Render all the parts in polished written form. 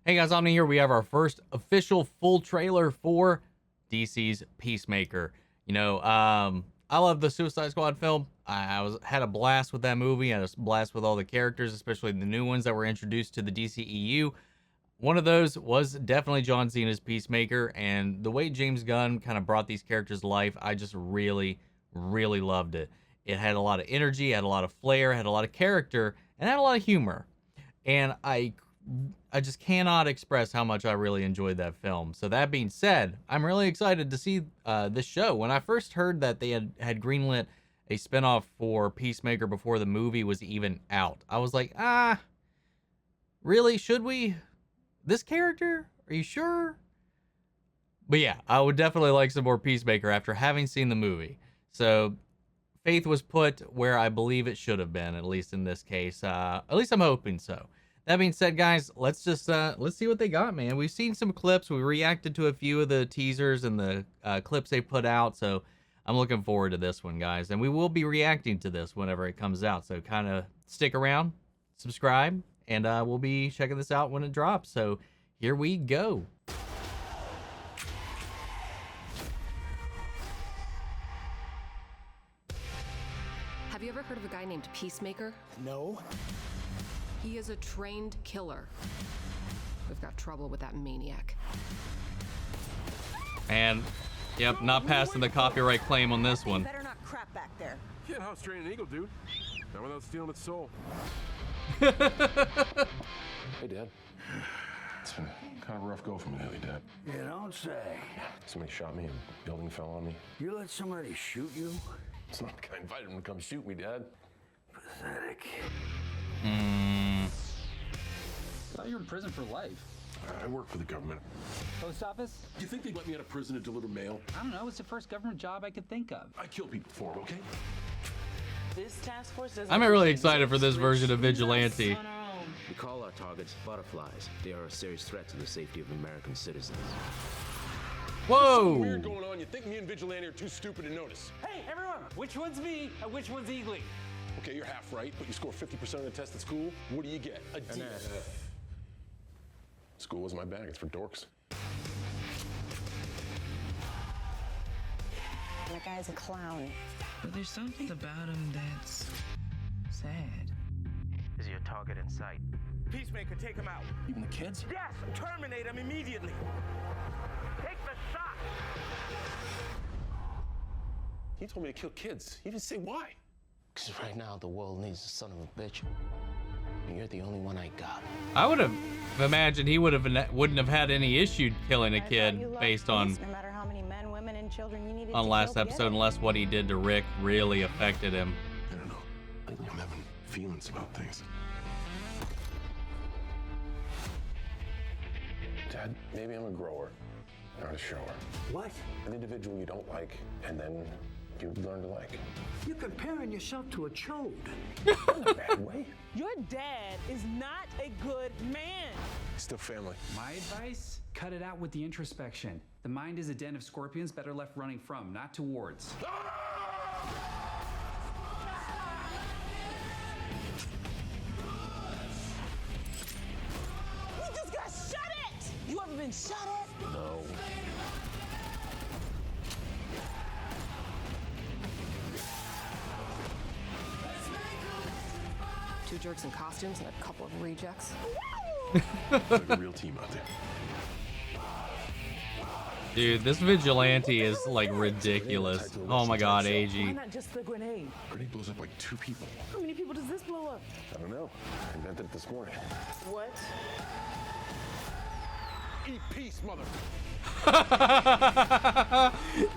Hey guys, Omni here. We have our first official full trailer for DC's Peacemaker. I love the Suicide Squad film. I had a blast with that movie. I had a blast with all the characters, especially the new ones that were introduced to the DCEU. One of those was definitely John Cena's Peacemaker, and the way James Gunn kind of brought these characters to life, I just really, really loved it. It had a lot of energy, had a lot of flair, had a lot of character, and had a lot of humor. And I just cannot express how much I really enjoyed that film. So that being said, I'm really excited to see this show. When I first heard that they had greenlit a spinoff for Peacemaker before the movie was even out, I was like, really? Should we? This character? Are you sure? But yeah, I would definitely like some more Peacemaker after having seen the movie. So faith was put where I believe it should have been, at least in this case. At least I'm hoping so. That being said, guys, let's see what they got, man. We've seen some clips. We reacted to a few of the teasers and the clips they put out, so I'm looking forward to this one, guys. And we will be reacting to this whenever it comes out, so kind of stick around, subscribe, and we'll be checking this out when it drops. So here we go. Have you ever heard of a guy named Peacemaker? No. He is a trained killer. We've got trouble with that maniac. And, yep, not passing the copyright claim on this one. Better not crap back there. Can't house train an eagle, dude. Not without stealing its soul. Hey, Dad. It's been kind of a rough go for me lately, Dad. You don't say. Somebody shot me and the building fell on me. You let somebody shoot you? It's not like I invited him to come shoot me, Dad. Pathetic. I thought you were in prison for life. I work for the government. Post office? Do you think they'd let me out of prison to deliver mail? I don't know. It's the first government job I could think of. I kill people for it, okay? This task force doesn't. I'm really excited for this version of Vigilante. We call our targets butterflies. They are a serious threat to the safety of American citizens. Whoa! Something weird going on. You think me and Vigilante are too stupid to notice? Hey, everyone! Which one's me and which one's Eagly? Okay, you're half right, but you score 50% on the test at school. What do you get? A D. School was my bag. It's for dorks. That guy's a clown. But there's something about him that's sad. Is your target in sight? Peacemaker, take him out. Even the kids? Yes, terminate him immediately. Take the shot. He told me to kill kids. He didn't say why. Because right now the world needs a son of a bitch. And you're the only one I got. I would have imagined he wouldn't have had any issue killing a kid based on No matter how many men, women, and children you needed on to last kill episode, together. unless what he did to Rick really affected him. I don't know. Lately I'm having feelings about things. Dad, maybe I'm a grower, not a shower. What? An individual you don't like, and then you learn to like. You're comparing yourself to a chode. Not in a bad way. Your dad is not a good man. Still family. My advice? Cut it out with the introspection. The mind is a den of scorpions better left running from, not towards. You just got shot at. You ever been shot at? No. Two jerks in costumes and a couple of rejects. Like a real team out there. Dude, this Vigilante is like ridiculous. Oh my god, Why Agee. not just the grenade? Grenade blows up like 2 people. How many people does this blow up? I don't know. I invented it this morning. What? Eat peace, mother.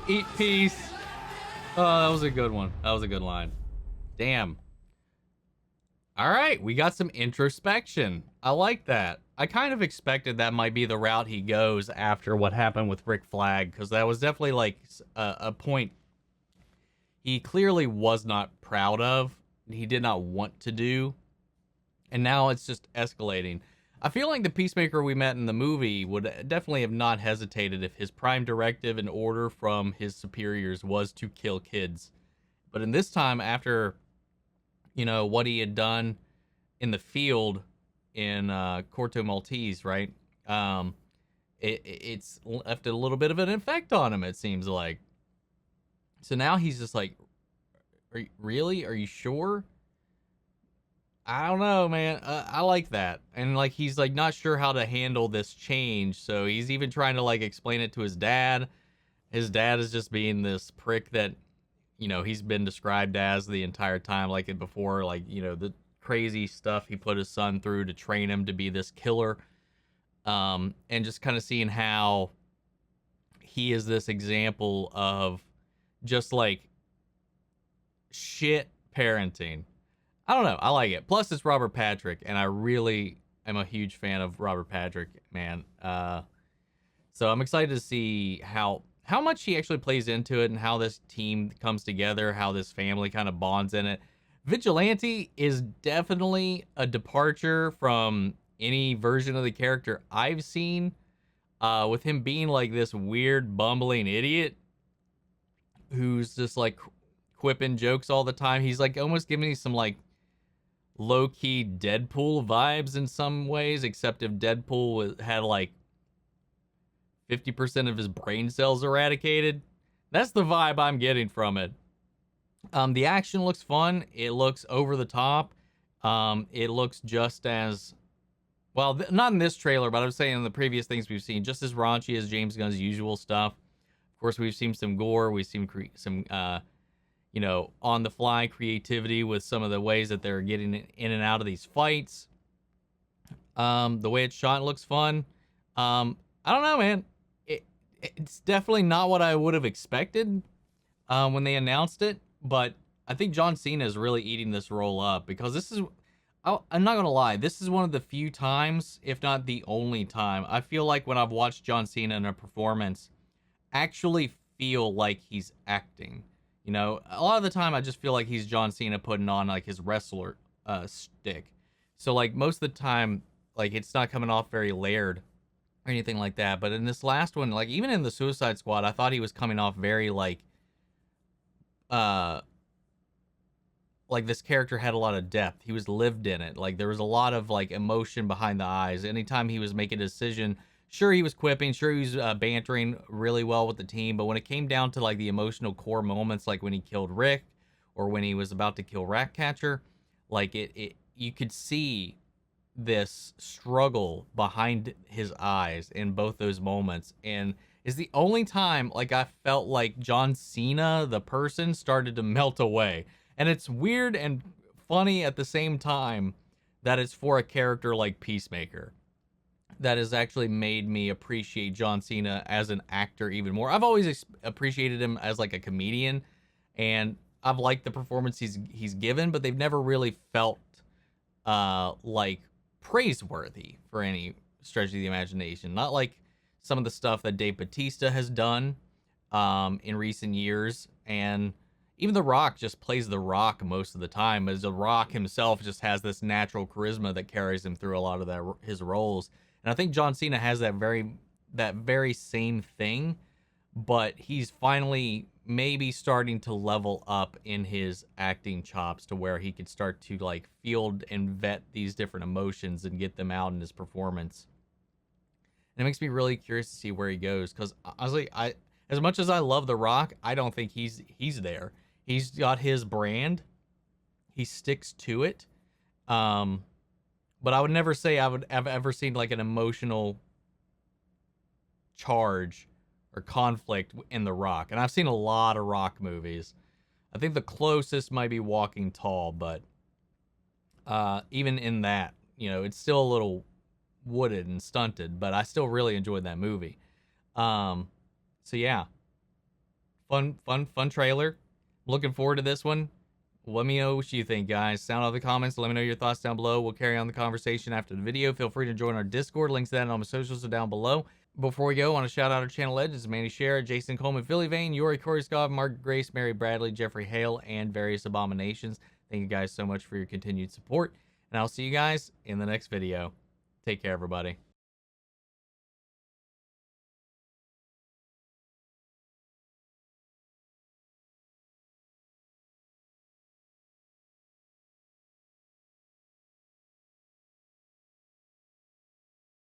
Eat peace. Oh, that was a good one. That was a good line. Damn. All right, we got some introspection. I like that. I kind of expected that might be the route he goes after what happened with Rick Flag, because that was definitely like a point he clearly was not proud of. He did not want to do. And now it's just escalating. I feel like the Peacemaker we met in the movie would definitely have not hesitated if his prime directive and order from his superiors was to kill kids. But in this time, after, you know, what he had done in the field in Corto Maltese, right? It's left a little bit of an effect on him, it seems like. So now he's just like, really? Are you sure? I don't know, man. I like that. And like, he's like not sure how to handle this change. So he's even trying to like explain it to his dad. His dad is just being this prick that, you know, he's been described as the entire time, like before, like, you know, the crazy stuff he put his son through to train him to be this killer. And just kind of seeing how he is this example of just like shit parenting. I don't know. I like it. Plus, it's Robert Patrick, and I really am a huge fan of Robert Patrick, man. So I'm excited to see how much he actually plays into it and how this team comes together, how this family kind of bonds in it. Vigilante is definitely a departure from any version of the character I've seen, with him being like this weird, bumbling idiot who's just like quipping jokes all the time. He's like almost giving me some like low-key Deadpool vibes in some ways, except if Deadpool had like 50% of his brain cells eradicated. That's the vibe I'm getting from it. The action looks fun. It looks over the top. It looks just as, well, not in this trailer, but I'm saying in the previous things we've seen, just as raunchy as James Gunn's usual stuff. Of course, we've seen some gore. We've seen some, you know, on-the-fly creativity with some of the ways that they're getting in and out of these fights. The way it's shot looks fun. I don't know, man. It's definitely not what I would have expected when they announced it, but I think John Cena is really eating this role up, because this is, I'm not going to lie, this is one of the few times, if not the only time, I feel like when I've watched John Cena in a performance, actually feel like he's acting. You know, a lot of the time I just feel like he's John Cena putting on like his wrestler stick. So like most of the time, like it's not coming off very layered or anything like that. But in this last one, like even in the Suicide Squad, I thought he was coming off very like this character had a lot of depth. He was lived in it. Like there was a lot of like emotion behind the eyes. Anytime he was making a decision, sure, he was quipping, sure, he was bantering really well with the team, but when it came down to like the emotional core moments, like when he killed Rick or when he was about to kill Ratcatcher, like you could see this struggle behind his eyes in both those moments. And is the only time like I felt like John Cena, the person, started to melt away. And it's weird and funny at the same time that it's for a character like Peacemaker. That has actually made me appreciate John Cena as an actor even more. I've always appreciated him as like a comedian, and I've liked the performance he's given, but they've never really felt like praiseworthy for any stretch of the imagination. Not like some of the stuff that Dave Bautista has done in recent years, and even The Rock just plays The Rock most of the time, as The Rock himself just has this natural charisma that carries him through a lot of his roles. And I think John Cena has that very same thing, but he's finally maybe starting to level up in his acting chops to where he could start to like field and vet these different emotions and get them out in his performance. And it makes me really curious to see where he goes, because honestly, as much as I love The Rock, I don't think he's there. He's got his brand. He sticks to it. But I would never say I've ever seen like an emotional charge or conflict in The Rock. And I've seen a lot of Rock movies. I think the closest might be Walking Tall, but even in that, you know, it's still a little wooded and stunted, but I still really enjoyed that movie. So yeah, fun trailer. Looking forward to this one. Let me know what you think, guys. Sound out the comments. Let me know your thoughts down below. We'll carry on the conversation after the video. Feel free to join our Discord. Links to that on my socials are down below. Before we go, I want to shout out our channel legends: Manny Shara, Jason Coleman, Philly Vane, Yori Corey Scott, Mark Grace, Mary Bradley, Jeffrey Hale, and various abominations. Thank you guys so much for your continued support. And I'll see you guys in the next video. Take care, everybody.